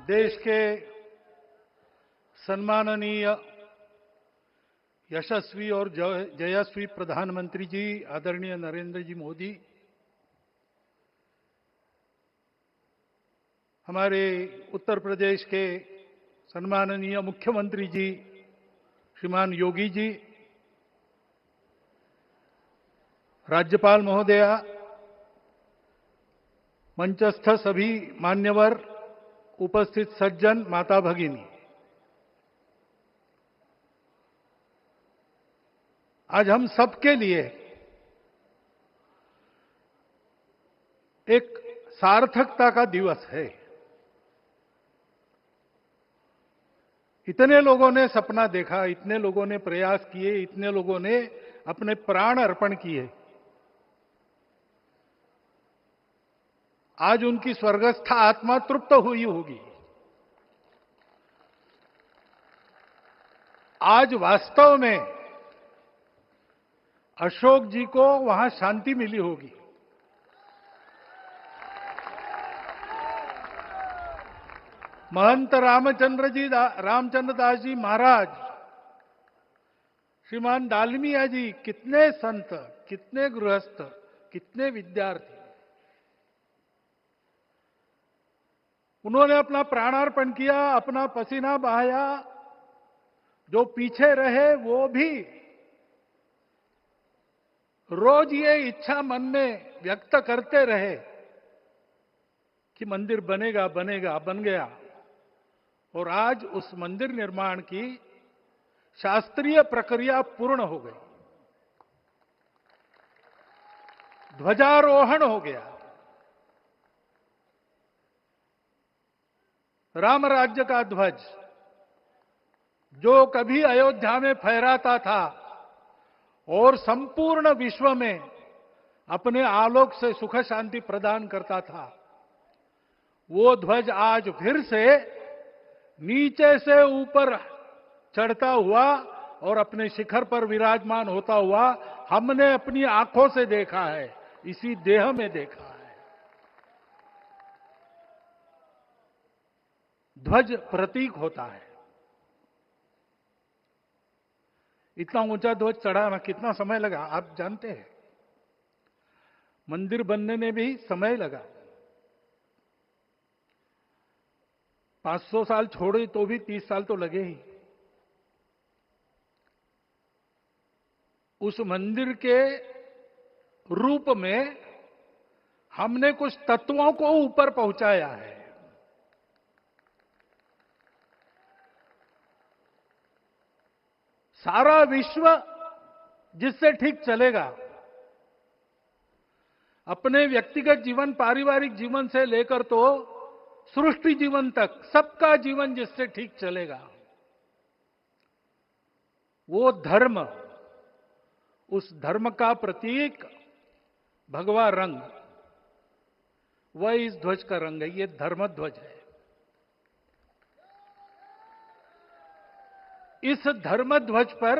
देश के सम्माननीय यशस्वी और जयस्वी प्रधानमंत्री जी आदरणीय नरेंद्र जी मोदी, हमारे उत्तर प्रदेश के सम्माननीय मुख्यमंत्री जी श्रीमान योगी जी, राज्यपाल महोदया, मंचस्थ सभी मान्यवर, उपस्थित सज्जन, माता भगिनी, आज हम सबके लिए एक सार्थकता का दिवस है। इतने लोगों ने सपना देखा, इतने लोगों ने प्रयास किए, इतने लोगों ने अपने प्राण अर्पण किए। आज उनकी स्वर्गस्थ आत्मा तृप्त हुई होगी। आज वास्तव में अशोक जी को वहां शांति मिली होगी। महंत रामचंद्र दास जी महाराज, श्रीमान डालमिया जी, कितने संत, कितने गृहस्थ, कितने विद्यार्थी, उन्होंने अपना प्राणार्पण किया, अपना पसीना बहाया। जो पीछे रहे वो भी रोज ये इच्छा मन में व्यक्त करते रहे कि मंदिर बनेगा बनेगा, बन गया। और आज उस मंदिर निर्माण की शास्त्रीय प्रक्रिया पूर्ण हो गई, ध्वजारोहण हो गया, राम राज्य का ध्वज जो कभी अयोध्या में फहराता था और संपूर्ण विश्व में अपने आलोक से सुख शांति प्रदान करता था, वो ध्वज आज फिर से नीचे से ऊपर चढ़ता हुआ और अपने शिखर पर विराजमान होता हुआ हमने अपनी आंखों से देखा है, इसी देह में देखा है। ध्वज प्रतीक होता है। इतना ऊंचा ध्वज चढ़ाना कितना समय लगा आप जानते हैं? मंदिर बनने में भी समय लगा। 500 साल छोड़े तो भी 30 साल तो लगे ही। उस मंदिर के रूप में हमने कुछ तत्वों को ऊपर पहुंचाया है। सारा विश्व जिससे ठीक चलेगा, अपने व्यक्तिगत जीवन, पारिवारिक जीवन से लेकर तो सृष्टि जीवन तक सबका जीवन जिससे ठीक चलेगा, वो धर्म, उस धर्म का प्रतीक भगवा रंग, वह इस ध्वज का रंग है। ये धर्म ध्वज है। इस धर्म ध्वज पर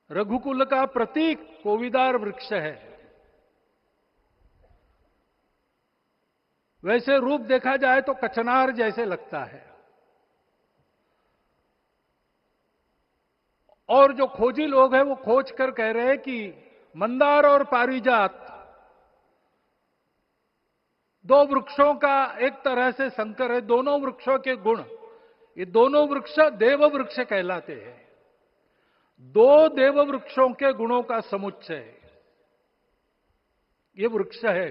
रघुकुल का प्रतीक कोविदार वृक्ष है। वैसे रूप देखा जाए तो कचनार जैसे लगता है। और जो खोजी लोग हैं वो खोज कर कह रहे हैं कि मंदार और पारिजात दो वृक्षों का एक तरह से संकर है। दोनों वृक्षों के गुण, ये दोनों वृक्ष देव वृक्ष कहलाते हैं। दो देव वृक्षों के गुणों का समुच्चय ये वृक्ष है।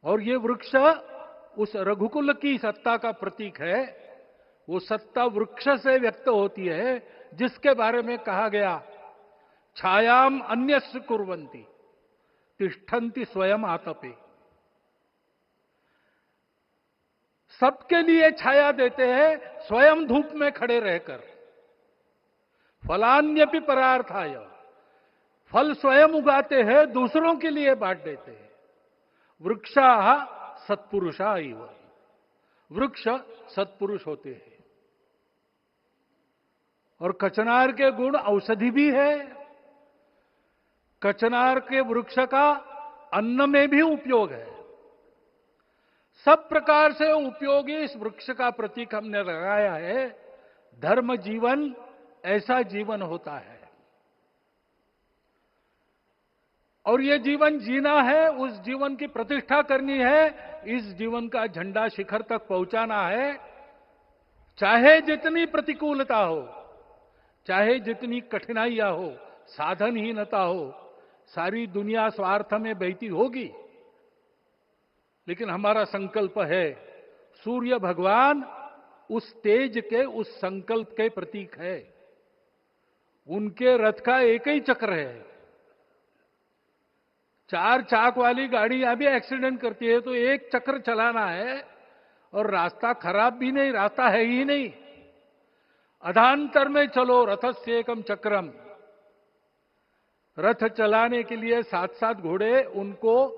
और ये वृक्ष उस रघुकुल की सत्ता का प्रतीक है। वो सत्ता वृक्ष से व्यक्त होती है, जिसके बारे में कहा गया, छायाम अन्यस्य कुर्वन्ति तिष्ठन्ति स्वयं आतपे। सबके लिए छाया देते हैं, स्वयं धूप में खड़े रहकर। फलान्यपि परार्थाय, फल स्वयं उगाते हैं, दूसरों के लिए बांट देते हैं। वृक्षा सत्पुरुषा इव, वृक्ष सत्पुरुष होते हैं। और कचनार के गुण औषधि भी है। कचनार के वृक्ष का अन्न में भी उपयोग है। सब प्रकार से उपयोगी इस वृक्ष का प्रतीक हमने लगाया है। धर्म जीवन ऐसा जीवन होता है, और ये जीवन जीना है, उस जीवन की प्रतिष्ठा करनी है, इस जीवन का झंडा शिखर तक पहुंचाना है। चाहे जितनी प्रतिकूलता हो, चाहे जितनी कठिनाइयां हो, साधनहीनता हो, सारी दुनिया स्वार्थ में बहती होगी, लेकिन हमारा संकल्प है, सूर्य भगवान उस तेज के, उस संकल्प के प्रतीक है। उनके रथ का एक ही चक्र है। 4 चाक वाली गाड़ियां भी एक्सीडेंट करती है, तो एक चक्र चलाना है, और रास्ता खराब भी नहीं, रास्ता है ही नहीं। अधांतर में चलो रथस्य एकम चक्रम। रथ चलाने के लिए 7-7 घोड़े, उनको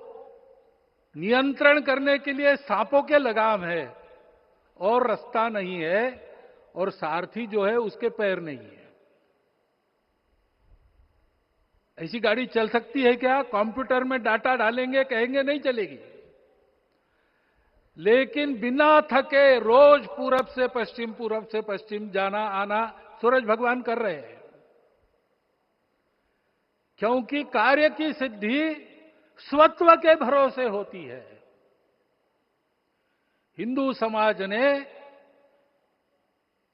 नियंत्रण करने के लिए सांपों के लगाम है, और रास्ता नहीं है, और सारथी जो है उसके पैर नहीं है। ऐसी गाड़ी चल सकती है क्या? कंप्यूटर में डाटा डालेंगे, कहेंगे नहीं चलेगी। लेकिन बिना थके रोज पूरब से पश्चिम जाना आना सूरज भगवान कर रहे हैं, क्योंकि कार्य की सिद्धि स्वत्व के भरोसे होती है। हिंदू समाज ने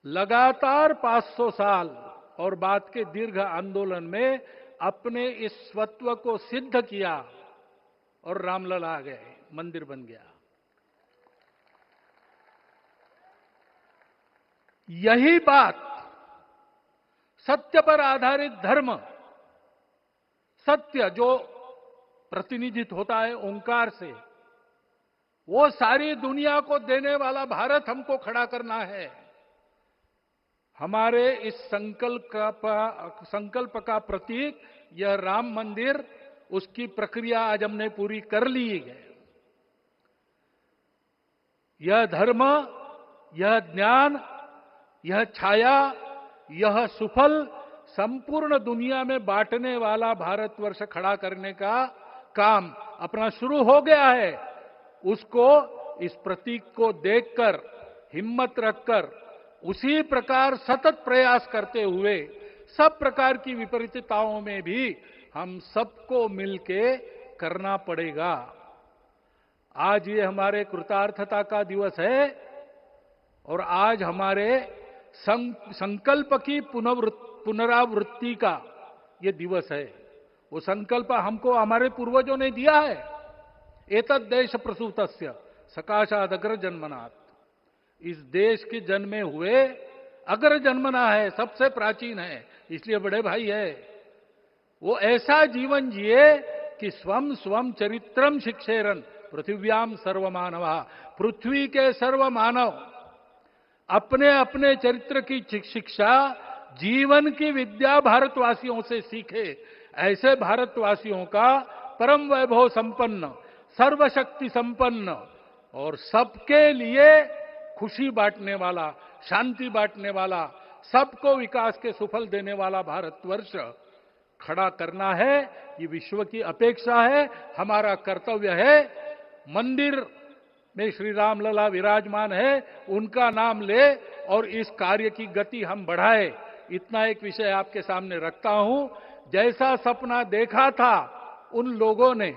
लगातार 500 साल और बाद के दीर्घ आंदोलन में अपने इस स्वत्व को सिद्ध किया, और रामलला आ गए, मंदिर बन गया। यही बात सत्य पर आधारित धर्म, सत्य जो प्रतिनिधित्व होता है ओंकार से, वो सारी दुनिया को देने वाला भारत हमको खड़ा करना है। हमारे इस संकल्प का प्रतीक यह राम मंदिर, उसकी प्रक्रिया आज हमने पूरी कर ली है। यह धर्म, यह ज्ञान, यह छाया, यह सुफल संपूर्ण दुनिया में बांटने वाला भारतवर्ष खड़ा करने का काम अपना शुरू हो गया है। उसको, इस प्रतीक को देखकर, हिम्मत रखकर, उसी प्रकार सतत प्रयास करते हुए, सब प्रकार की विपरीतताओं में भी हम सबको मिलके करना पड़ेगा। आज ये हमारे कृतार्थता का दिवस है, और आज हमारे संकल्प की पुनरावृत्ति का ये दिवस है। वो संकल्प हमको हमारे पूर्वजों ने दिया है। एतद् देश प्रसूतस्य सकाशाद अग्र जन्मनात्। इस देश के जन्मे हुए अग्र जन्मना है, सबसे प्राचीन है, इसलिए बड़े भाई है। वो ऐसा जीवन जिए कि स्वम स्वम चरित्रम शिक्षेरन पृथिव्याम सर्वमानवा। पृथ्वी के सर्व मानव अपने अपने चरित्र की शिक्षा, जीवन की विद्या भारतवासियों से सीखे। ऐसे भारतवासियों का परम वैभव संपन्न, सर्वशक्ति संपन्न और सबके लिए खुशी बांटने वाला, शांति बांटने वाला, सबको विकास के सुफल देने वाला भारतवर्ष खड़ा करना है। ये विश्व की अपेक्षा है, हमारा कर्तव्य है। मंदिर में श्री रामलला विराजमान है, उनका नाम ले और इस कार्य की गति हम बढ़ाए। इतना एक विषय आपके सामने रखता हूं। जैसा सपना देखा था उन लोगों ने,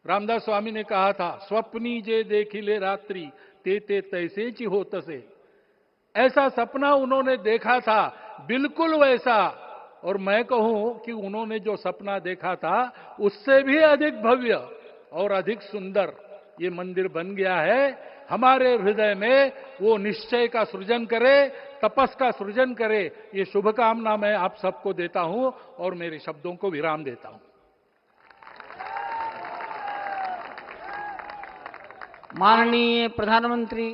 रामदास स्वामी ने कहा था, स्वप्नी जे देखिले रात्रि ते ते तैसे ची हो तसे। ऐसा सपना उन्होंने देखा था, बिल्कुल वैसा। और मैं कहूं कि उन्होंने जो सपना देखा था उससे भी अधिक भव्य और अधिक सुंदर ये मंदिर बन गया है। हमारे हृदय में वो निश्चय का सृजन करे, तपस का सृजन करे। ये शुभकामना मैं आप सबको देता हूं और मेरे शब्दों को विराम देता हूं। माननीय प्रधानमंत्री